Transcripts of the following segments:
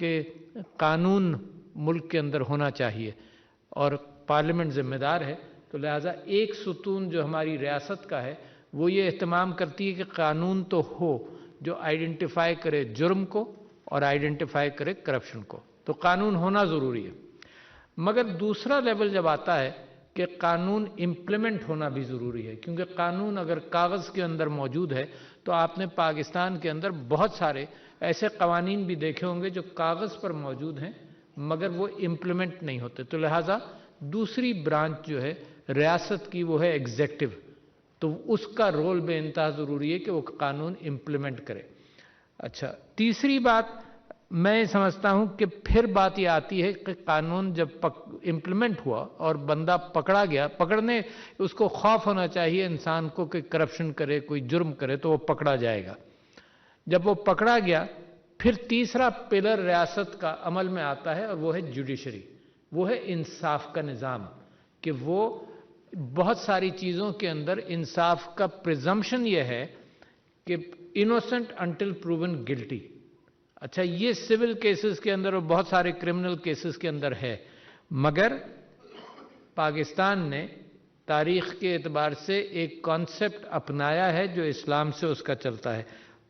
کہ قانون ملک کے اندر ہونا چاہیے اور پارلیمنٹ ذمہ دار ہے، تو لہٰذا ایک ستون جو ہماری ریاست کا ہے وہ یہ اہتمام کرتی ہے کہ قانون تو ہو جو آئیڈینٹیفائی کرے جرم کو اور آئیڈینٹیفائی کرے کرپشن کو، تو قانون ہونا ضروری ہے۔ مگر دوسرا لیول جب آتا ہے کہ قانون امپلیمنٹ ہونا بھی ضروری ہے، کیونکہ قانون اگر کاغذ کے اندر موجود ہے تو آپ نے پاکستان کے اندر بہت سارے ایسے قوانین بھی دیکھے ہوں گے جو کاغذ پر موجود ہیں مگر وہ امپلیمنٹ نہیں ہوتے، تو لہٰذا دوسری برانچ جو ہے ریاست کی وہ ہے ایگزیکٹو، تو اس کا رول بے انتہا ضروری ہے کہ وہ قانون امپلیمنٹ کرے۔ اچھا، تیسری بات میں سمجھتا ہوں کہ پھر بات یہ آتی ہے کہ قانون جب امپلیمنٹ ہوا اور بندہ پکڑا گیا، پکڑنے اس کو خوف ہونا چاہیے انسان کو کہ کرپشن کرے، کوئی جرم کرے تو وہ پکڑا جائے گا۔ جب وہ پکڑا گیا پھر تیسرا پلر ریاست کا عمل میں آتا ہے اور وہ ہے جوڈیشری، وہ ہے انصاف کا نظام، کہ وہ بہت ساری چیزوں کے اندر انصاف کا پریزمپشن یہ ہے کہ انوسنٹ انٹل پروون گلٹی۔ اچھا، یہ سول کیسز کے اندر اور بہت سارے کرمنل کیسز کے اندر ہے، مگر پاکستان نے تاریخ کے اعتبار سے ایک کانسیپٹ اپنایا ہے جو اسلام سے اس کا چلتا ہے،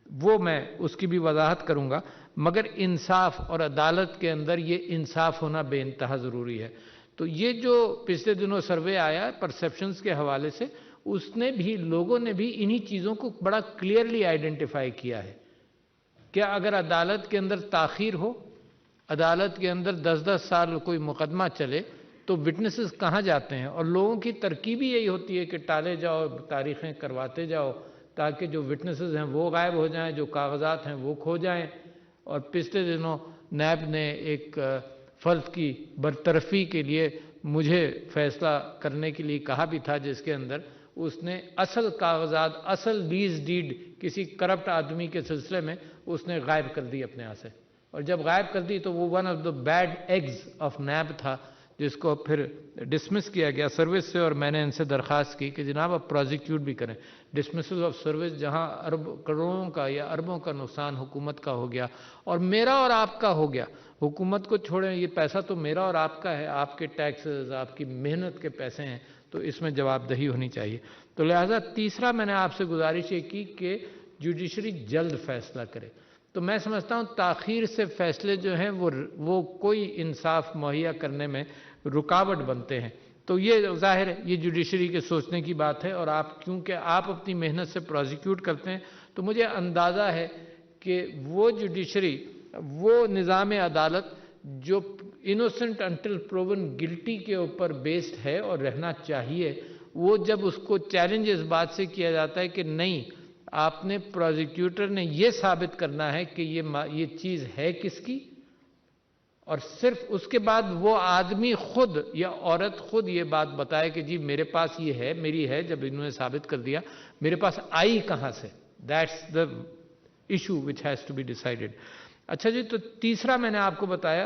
وہ میں اس کی بھی وضاحت کروں گا، مگر انصاف اور عدالت کے اندر یہ انصاف ہونا بے انتہا ضروری ہے۔ تو یہ جو پچھلے دنوں سروے آیا پرسیپشنز کے حوالے سے، اس نے بھی لوگوں نے بھی انہی چیزوں کو بڑا کلیئرلی آئیڈینٹیفائی کیا ہے کہ اگر عدالت کے اندر تاخیر ہو، عدالت کے اندر 10 سال کوئی مقدمہ چلے تو وٹنسز کہاں جاتے ہیں، اور لوگوں کی ترکیب ہی یہی ہوتی ہے کہ ٹالے جاؤ، تاریخیں کرواتے جاؤ تاکہ جو وٹنسز ہیں وہ غائب ہو جائیں، جو کاغذات ہیں وہ کھو جائیں۔ اور پچھلے دنوں نیب نے ایک فرد کی برطرفی کے لیے مجھے فیصلہ کرنے کے لیے کہا بھی تھا، جس کے اندر اس نے اصل کاغذات، اصل لیز ڈیڈ کسی کرپٹ آدمی کے سلسلے میں اس نے غائب کر دی اپنے ہاں سے، اور جب غائب کر دی تو وہ one of the bad eggs of NAB تھا، جس کو پھر ڈسمس کیا گیا سروس سے، اور میں نے ان سے درخواست کی کہ جناب آپ پروزیکیوٹ بھی کریں۔ ڈسمسل آف سروس جہاں کروڑوں کا یا اربوں کا نقصان حکومت کا ہو گیا اور میرا اور آپ کا ہو گیا، حکومت کو چھوڑیں، یہ پیسہ تو میرا اور آپ کا ہے، آپ کے ٹیکسز، آپ کی محنت کے پیسے ہیں، تو اس میں جواب دہی ہونی چاہیے۔ تو لہٰذا تیسرا میں نے آپ سے گزارش یہ کی کہ جوڈیشری جلد فیصلہ کرے۔ تو میں سمجھتا ہوں تاخیر سے فیصلے جو ہیں وہ کوئی انصاف مہیا کرنے میں رکاوٹ بنتے ہیں۔ تو یہ ظاہر ہے یہ جوڈیشری کے سوچنے کی بات ہے، اور آپ کیونکہ آپ اپنی محنت سے پروزیکیوٹ کرتے ہیں تو مجھے اندازہ ہے کہ وہ جوڈیشری، وہ نظام عدالت جو انوسنٹ انٹل پروون گلٹی کے اوپر بیسڈ ہے اور رہنا چاہیے، وہ جب اس کو چیلنج اس بات سے کیا جاتا ہے کہ نہیں، آپ نے پروزیکیوٹر نے یہ ثابت کرنا ہے کہ یہ چیز ہے کس کی، اور صرف اس کے بعد وہ آدمی خود یا عورت خود یہ بات بتائے کہ جی میرے پاس یہ ہے، میری ہے، جب انہوں نے ثابت کر دیا میرے پاس آئی کہاں سے، that's the issue which has to be decided. اچھا جی، تو تیسرا میں نے آپ کو بتایا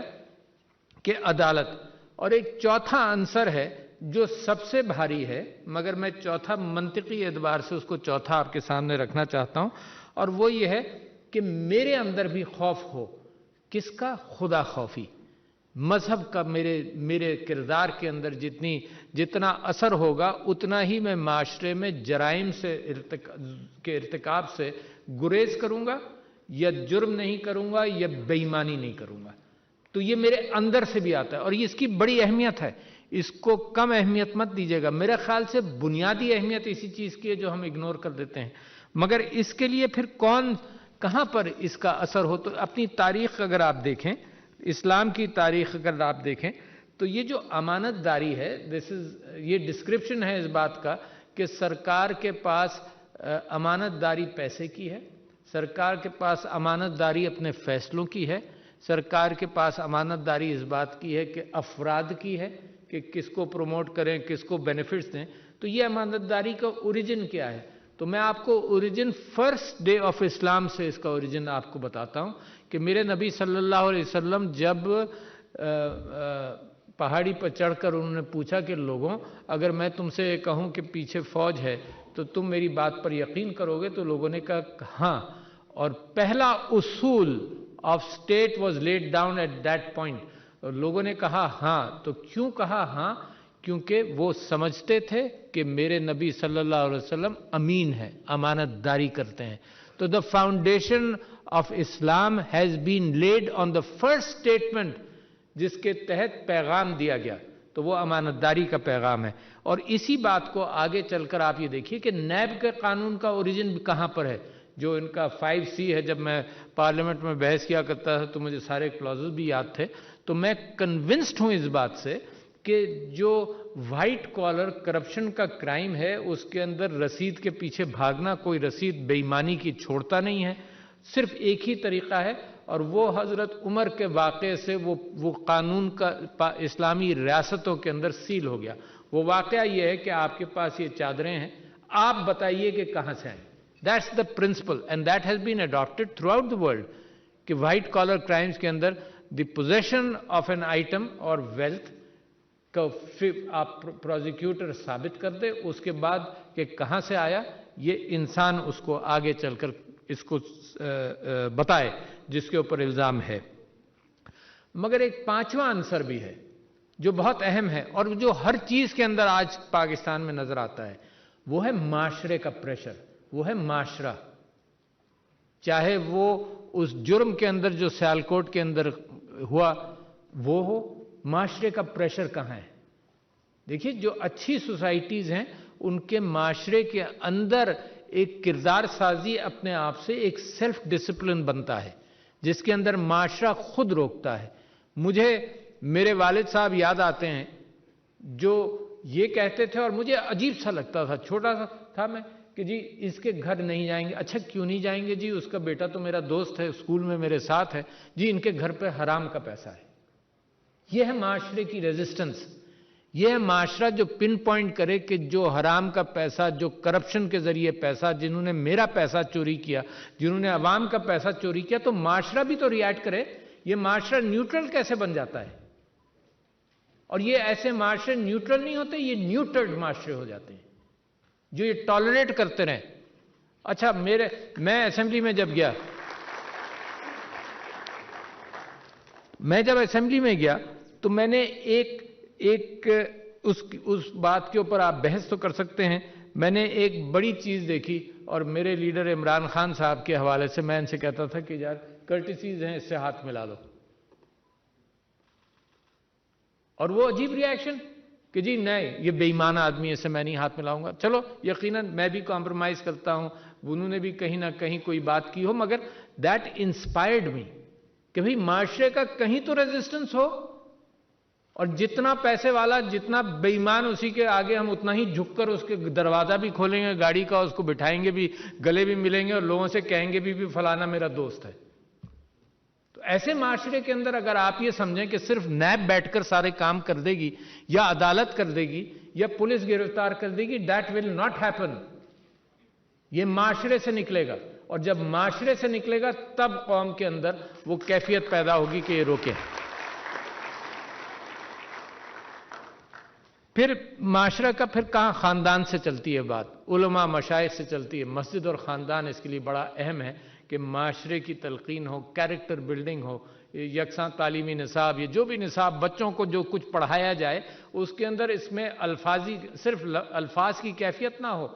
کہ عدالت، اور ایک چوتھا عنصر ہے جو سب سے بھاری ہے، مگر میں چوتھا منطقی اعتبار سے اس کو چوتھا آپ کے سامنے رکھنا چاہتا ہوں، اور وہ یہ ہے کہ میرے اندر بھی خوف ہو، کس کا؟ خدا خوفی، مذہب کا میرے کردار کے اندر جتنا اثر ہوگا اتنا ہی میں معاشرے میں جرائم کے ارتکاب سے گریز کروں گا، یا جرم نہیں کروں گا، یا بے ایمانی نہیں کروں گا۔ تو یہ میرے اندر سے بھی آتا ہے، اور یہ اس کی بڑی اہمیت ہے، اس کو کم اہمیت مت دیجیے گا۔ میرے خیال سے بنیادی اہمیت اسی چیز کی ہے جو ہم اگنور کر دیتے ہیں، مگر اس کے لیے پھر کہاں پر اس کا اثر ہو؟ تو اپنی تاریخ اگر آپ دیکھیں، اسلام کی تاریخ اگر آپ دیکھیں تو یہ جو امانت داری ہے، یہ ڈسکرپشن ہے اس بات کا کہ سرکار کے پاس امانت داری پیسے کی ہے، سرکار کے پاس امانت داری اپنے فیصلوں کی ہے، سرکار کے پاس امانت داری اس بات کی ہے کہ افراد کی ہے کہ کس کو پروموٹ کریں، کس کو بینیفٹس دیں۔ تو یہ امانت داری کا اوریجن کیا ہے؟ تو میں آپ کو اوریجن فرسٹ ڈے آف اسلام سے اس کا اوریجن آپ کو بتاتا ہوں کہ میرے نبی صلی اللہ علیہ وسلم جب پہاڑی پر چڑھ کر انہوں نے پوچھا کہ لوگوں اگر میں تم سے کہوں کہ پیچھے فوج ہے تو تم میری بات پر یقین کرو گے؟ تو لوگوں نے کہا ہاں، اور پہلا اصول of state was laid down at that point. और लोगों ने कहा हाँ, तो क्यों कहा हाँ? क्योंकि वो समझते थे कि मेरे नबी सल्लल्लाहु अलैहि वसल्लम अमीन है, अमानतदारी करते हैं. तो the foundation of Islam has been laid on the first statement जिसके तहत पैगाम दिया गया, तो वो अमानतदारी का पैगाम है. और इसी बात को आगे चलकर आप ये देखिए कि नैब के कानून का ओरिजिन कहाँ पर है. जो इनका 5C है, जब मैं पार्लियामेंट में बहस किया करता था तो मुझे सारे क्लॉजेस भी याद थे. तो मैं कन्विंस्ड हूं इस बात से कि जो वाइट कॉलर करप्शन का क्राइम है उसके अंदर रसीद के पीछे भागना, कोई रसीद बेईमानी की छोड़ता नहीं है. सिर्फ एक ही तरीका है और वो हजरत उमर के वाक़े से वो कानून का इस्लामी रियासतों के अंदर सील हो गया. वो वाक़या ये है कि आपके पास ये चादरें हैं, आप बताइए कि कहाँ से आए. That's the principle and that has been adopted throughout the world कि वाइट कॉलर क्राइम्स के अंदर the possession of an item और वेल्थ का आप प्रोसिक्यूटर साबित कर दे, उसके बाद कि कहाँ से आया, ये इंसान उसको आगे चलकर इसको बताए जिसके ऊपर इल्ज़ाम है. मगर एक पांचवा आंसर भी है जो बहुत अहम है और जो हर चीज़ के अंदर आज पाकिस्तान में नजर आता है, वो है माशरे का प्रेशर, वो है माशरा. चाहे वो उस जुर्म के अंदर जो सियालकोट के अंदर हुआ वो हो, माशरे का प्रेशर कहाँ है. देखिए, जो अच्छी सोसाइटीज़ हैं उनके माशरे के अंदर एक किरदार साजी अपने आप से एक सेल्फ डिसिप्लिन बनता है जिसके अंदर माशरा खुद रोकता है. मुझे मेरे वालिद साहब याद आते हैं जो ये कहते थे और मुझे अजीब सा लगता था, छोटा सा था मैं, कि जी इसके घर नहीं जाएंगे. अच्छा, क्यों नहीं जाएंगे जी? उसका बेटा तो मेरा दोस्त है, स्कूल में मेरे साथ है. जी इनके घर पे हराम का पैसा है. यह है माशरे की रेजिस्टेंस. यह है माशरा जो पिन पॉइंट करे कि जो हराम का पैसा, जो करप्शन के जरिए पैसा, जिन्होंने मेरा पैसा चोरी किया, जिन्होंने अवाम का पैसा चोरी किया, तो माशरा भी तो रिएक्ट करे. यह माशरा न्यूट्रल कैसे बन जाता है? और ये ऐसे माशरे न्यूट्रल नहीं होते, ये न्यूट्रल्ड माशरे हो जाते हैं जो ये टॉलरेट करते रहे. अच्छा, मैं असेंबली में जब गया, असेंबली में गया तो मैंने उस बात के ऊपर आप बहस तो कर सकते हैं, मैंने एक बड़ी चीज देखी और मेरे लीडर इमरान खान साहब के हवाले से मैं इनसे कहता था कि यार कर्टिसीज हैं, इससे हाथ मिला लो. और वो अजीब रिएक्शन कि जी नहीं, ये बेईमान आदमी है, इससे मैं नहीं हाथ मिलाऊंगा. चलो, यकीनन मैं भी कॉम्प्रोमाइज करता हूं, उन्होंने भी कहीं ना कहीं कोई बात की हो, मगर दैट इंस्पायर्ड मी कि भाई माशरे का कहीं तो रेजिस्टेंस हो. और जितना पैसे वाला, जितना बेईमान, उसी के आगे हम उतना ही झुककर उसके दरवाजा भी खोलेंगे गाड़ी का, उसको बिठाएंगे भी, गले भी मिलेंगे और लोगों से कहेंगे भी फलाना मेरा दोस्त है. तो ऐसे माशरे के अंदर अगर आप ये समझें कि सिर्फ नैब बैठकर सारे काम कर देगी या अदालत कर देगी या पुलिस गिरफ्तार कर देगी, दैट विल नॉट हैपन. ये माशरे से निकलेगा और जब माशरे से निकलेगा तब कौम के अंदर वो कैफियत पैदा होगी कि ये रोके. फिर माशरा का फिर कहाँ खानदान से चलती है बात, उलमा मशाइख से चलती है. मस्जिद और खानदान इसके लिए बड़ा अहम है कि माशरे की तलकीन हो, कैरेक्टर बिल्डिंग हो, यकसां तालीमी निसाब, ये जो भी निसाब बच्चों को जो कुछ पढ़ाया जाए उसके अंदर इसमें सिर्फ अल्फाज की कैफियत ना हो.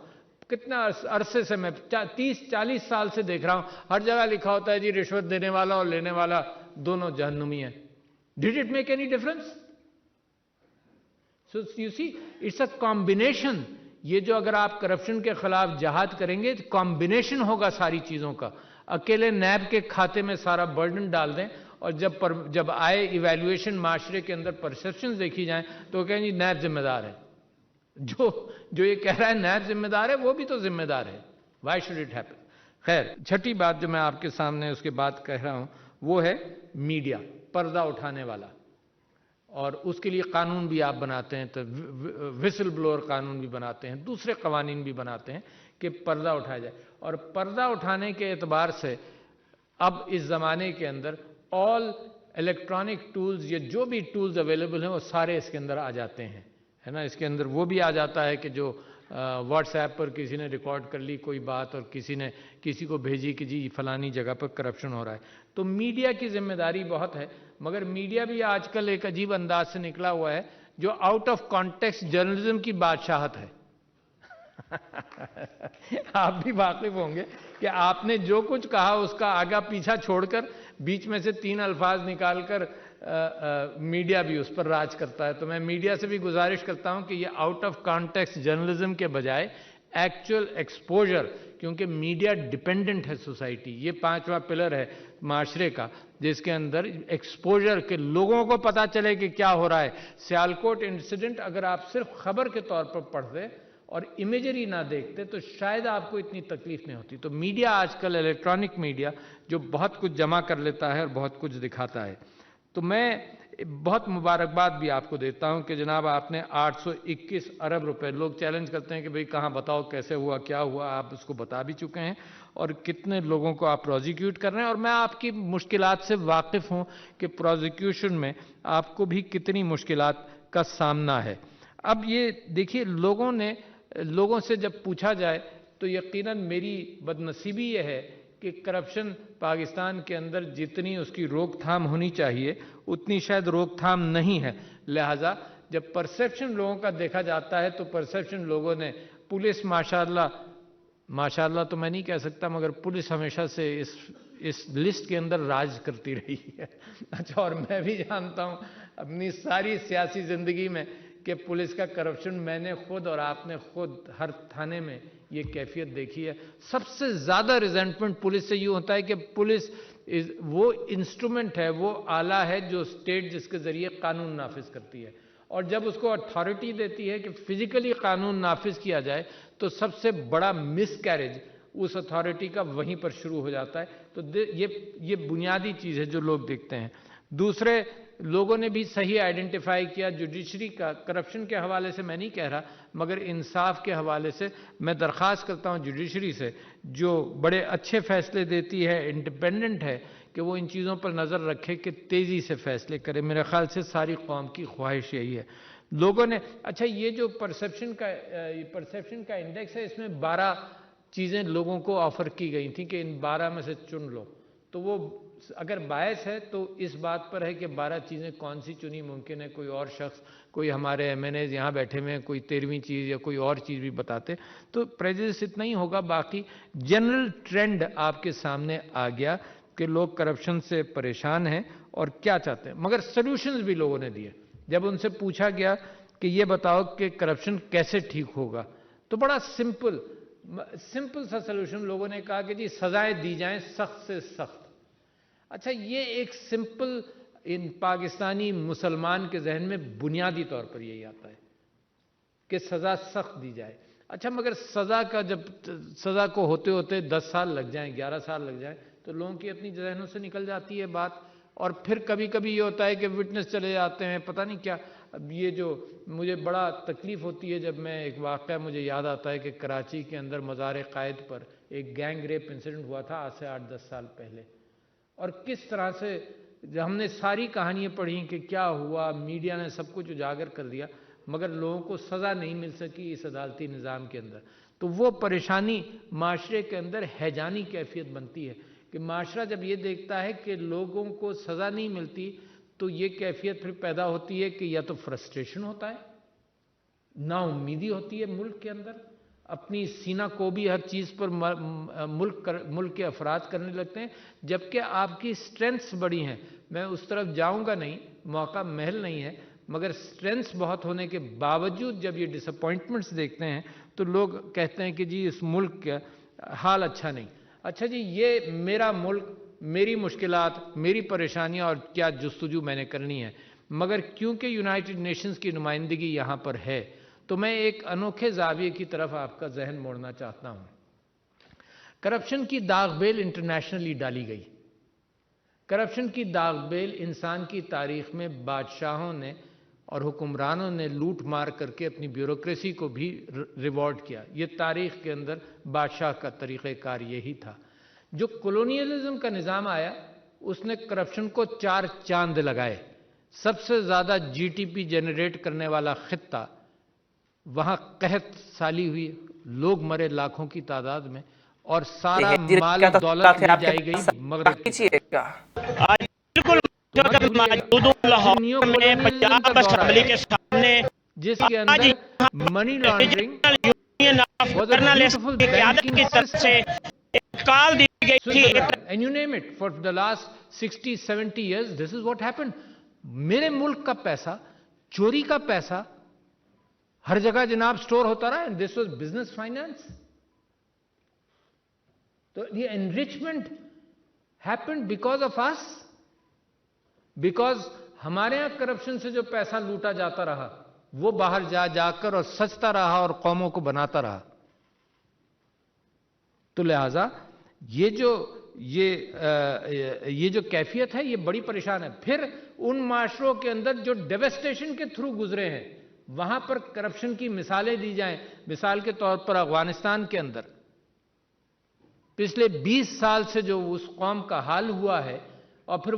कितना अरसे से मैं 30-40 साल से देख रहा हूं, हर जगह लिखा होता है जी रिश्वत देने वाला और लेने वाला दोनों जहन्नुमी है. Did it make any difference? So you see, it's a combination. ये जो अगर आप करप्शन के खिलाफ जहाद करेंगे तो कॉम्बिनेशन होगा सारी चीजों का. अकेले नैब के खाते में सारा बर्डन डाल दें और जब आए इवैल्यूएशन, माशरे के अंदर परसेप्शन देखी जाए तो कहें जी नैब जिम्मेदार है. जो ये कह रहा है नैब जिम्मेदार है, वो भी तो जिम्मेदार है. Why should it happen? खैर, छठी बात जो मैं आपके सामने उसके बाद कह रहा हूं वो है मीडिया, पर्दा उठाने वाला. और उसके लिए कानून भी आप बनाते हैं, तो विसल ब्लोअर कानून भी बनाते हैं, दूसरे कवानीन भी बनाते हैं कि पर्दा उठाया जाए. और पर्दा उठाने के एतबार से अब इस ज़माने के अंदर ऑल इलेक्ट्रॉनिक टूल्स, ये जो भी टूल्स अवेलेबल हैं वो सारे इसके अंदर आ जाते हैं, है ना. इसके अंदर वो भी आ जाता है कि जो व्हाट्सएप पर किसी ने रिकॉर्ड कर ली कोई बात और किसी ने किसी को भेजी कि जी फलानी जगह पर करप्शन हो रहा है। तो मीडिया की जिम्मेदारी बहुत है, मगर मीडिया भी आजकल एक अजीब अंदाज से निकला हुआ है जो आउट ऑफ कॉन्टेक्स्ट जर्नलिज्म की बादशाहत है। आप भी वाकिफ होंगे कि आपने जो कुछ कहा उसका आगा पीछा छोड़कर बीच में से 3 अल्फाज निकालकर मीडिया भी उस पर राज करता है। तो मैं मीडिया से भी गुजारिश करता हूं कि ये आउट ऑफ कॉन्टेक्स्ट जर्नलिज्म के बजाय एक्चुअल एक्सपोजर, क्योंकि मीडिया डिपेंडेंट है सोसाइटी, ये 5वां पिलर है माशरे का, जिसके अंदर एक्सपोजर के लोगों को पता चले कि क्या हो रहा है। सियालकोट इंसिडेंट अगर आप सिर्फ खबर के तौर पर पढ़ते और इमेजरी ना देखते तो शायद आपको इतनी तकलीफ नहीं होती। तो मीडिया आजकल, इलेक्ट्रॉनिक मीडिया जो बहुत कुछ जमा कर लेता है और बहुत कुछ दिखाता है। तो मैं बहुत मुबारकबाद भी आपको देता हूं कि जनाब आपने 821 अरब रुपए, लोग चैलेंज करते हैं कि भाई कहां बताओ कैसे हुआ क्या हुआ, आप उसको बता भी चुके हैं और कितने लोगों को आप प्रोसिक्यूट कर रहे हैं। और मैं आपकी मुश्किलात से वाकिफ हूं कि प्रोसिक्यूशन में आपको भी कितनी मुश्किलात का सामना है। अब ये देखिए, लोगों से जब पूछा जाए तो यकीनन मेरी बदनसीबी ये है कि करप्शन पाकिस्तान के अंदर जितनी उसकी रोकथाम होनी चाहिए उतनी शायद रोकथाम नहीं है। लिहाजा जब परसेप्शन लोगों का देखा जाता है तो परसेप्शन लोगों ने, पुलिस माशाल्लाह तो मैं नहीं कह सकता, मगर पुलिस हमेशा से इस लिस्ट के अंदर राज करती रही है। अच्छा, और मैं भी जानता हूं अपनी सारी सियासी जिंदगी में कि पुलिस का करप्शन मैंने खुद और आपने खुद हर थाने में ये कैफियत देखी है। सबसे ज्यादा रिजेंटमेंट पुलिस से यूं होता है कि पुलिस वो इंस्ट्रूमेंट है, वो आला है जो स्टेट जिसके जरिए कानून नाफिज करती है, और जब उसको अथॉरिटी देती है कि फिजिकली कानून नाफिज किया जाए तो सबसे बड़ा मिसकैरेज उस अथॉरिटी का वहीं पर शुरू हो जाता है। तो ये बुनियादी चीज है जो लोग देखते हैं। दूसरे लोगों ने भी सही आइडेंटिफाई किया जुडिशरी का, करप्शन के हवाले से मैं नहीं कह रहा, मगर इंसाफ के हवाले से मैं दरख्वास्त करता हूं जुडिशरी से, जो बड़े अच्छे फैसले देती है, इंडिपेंडेंट है, कि वो इन चीज़ों पर नज़र रखे कि तेज़ी से फैसले करे। मेरे ख्याल से सारी कौम की ख्वाहिश यही है। लोगों ने, अच्छा, ये जो परसेप्शन का इंडेक्स है, इसमें 12 चीज़ें लोगों को ऑफर की गई थी कि इन 12 में से चुन लो। तो वो अगर बायस है तो इस बात पर है कि 12 चीज़ें कौन सी चुनी मुमकिन है कोई और शख्स, कोई हमारे MNAs यहाँ बैठे हुए हैं, कोई 13वीं चीज़ या कोई और चीज़ भी बताते, तो प्रेजुडिस इतना ही होगा। बाकी जनरल ट्रेंड आपके सामने आ गया कि लोग करप्शन से परेशान हैं और क्या चाहते हैं, मगर सॉल्यूशंस भी लोगों ने दिए। जब उनसे पूछा गया कि ये बताओ कि करप्शन कैसे ठीक होगा, तो बड़ा सिंपल सा सॉल्यूशन लोगों ने कहा कि जी सजाएं दी जाएं सख्त से सख्त। अच्छा, ये एक सिंपल, इन पाकिस्तानी मुसलमान के जहन में बुनियादी तौर पर यही आता है कि सजा सख्त दी जाए। अच्छा, मगर सजा को होते होते 10 साल लग जाएं, 11 साल लग जाएं, तो लोगों की अपनी जहनों से निकल जाती है बात। और फिर कभी कभी ये होता है कि विटनेस चले जाते हैं, पता नहीं क्या। अब ये जो मुझे बड़ा तकलीफ होती है जब मैं, एक वाक़या मुझे याद आता है कि कराची के अंदर मज़ार क़ायद पर एक गैंग रेप इंसिडेंट हुआ था आज से 8-10 साल पहले, और किस तरह से हमने सारी कहानियाँ पढ़ी कि क्या हुआ, मीडिया ने सब कुछ उजागर कर दिया, मगर लोगों को सज़ा नहीं मिल सकी इस अदालती निज़ाम के अंदर। तो वो परेशानी माशरे के अंदर हैजानी कैफियत बनती है कि माशरा जब ये देखता है कि लोगों को सज़ा नहीं मिलती, तो ये कैफियत फिर पैदा होती है कि या तो फ्रस्ट्रेशन होता है, नाउम्मीदी होती है मुल्क के अंदर, अपनी सीना को भी हर चीज़ पर मुल्क के अफराद करने लगते हैं, जबकि आपकी स्ट्रेंथ्स बड़ी हैं। मैं उस तरफ जाऊंगा नहीं, मौका महल नहीं है, मगर स्ट्रेंथ्स बहुत होने के बावजूद जब ये डिसअपॉइंटमेंट्स देखते हैं तो लोग कहते हैं कि जी इस मुल्क का हाल अच्छा नहीं। अच्छा जी, ये मेरा मुल्क, मेरी मुश्किलात, मेरी परेशानियां और क्या जुस्तजू मैंने करनी है, मगर क्योंकि यूनाइटेड नेशंस की नुमाइंदगी यहाँ पर है तो मैं एक अनोखे ज़ाविये की तरफ आपका जहन मोड़ना चाहता हूँ। करप्शन की दागबेल इंटरनेशनली डाली गई। करप्शन की दागबेल इंसान की तारीख में बादशाहों ने और हुक्मरानों ने लूट मार करके अपनी ब्यूरोक्रेसी को भी रिवॉर्ड किया। ये तारीख के अंदर बादशाह का तरीक़ेकार यही था। जो कॉलोनियलिज्म का निज़ाम आया उसने करप्शन को 4 चांद लगाए। सबसे ज़्यादा GDP जनरेट करने वाला खित्ता وہاں قحط سالی ہوئی، لوگ مرے لاکھوں کی تعداد میں، اور سارا مال دولت لے جائی گئی مغرب کی طرف۔ آج بالکل موجود ہوں لاہور میں پنجاب اسمبلی کے سامنے، جس کے آج اندر money laundering union of was a journalist beautiful کی قیادت banking کی طرف سے system. ایک کال دی گئی تھی۔ And you name it, for the last 60, 70 years, this is what happened. میرے ملک کا پیسہ، چوری کا پیسہ، ہر جگہ جناب سٹور ہوتا رہا، and this was business finance. تو یہ enrichment happened because of us. Because ہمارے ہاں کرپشن سے جو پیسہ لوٹا جاتا رہا، وہ باہر جا کر اور سچتا رہا اور قوموں کو بناتا رہا۔ تو لہٰذا یہ جو کیفیت ہے، یہ بڑی پریشان ہے۔ پھر ان معاشروں کے اندر جو ڈیوسٹیشن کے تھرو گزرے ہیں، وہاں پر کرپشن کی مثالیں دی جائیں۔ مثال کے طور پر افغانستان کے اندر پچھلے 20 سال سے جو اس قوم کا حال ہوا ہے، اور پھر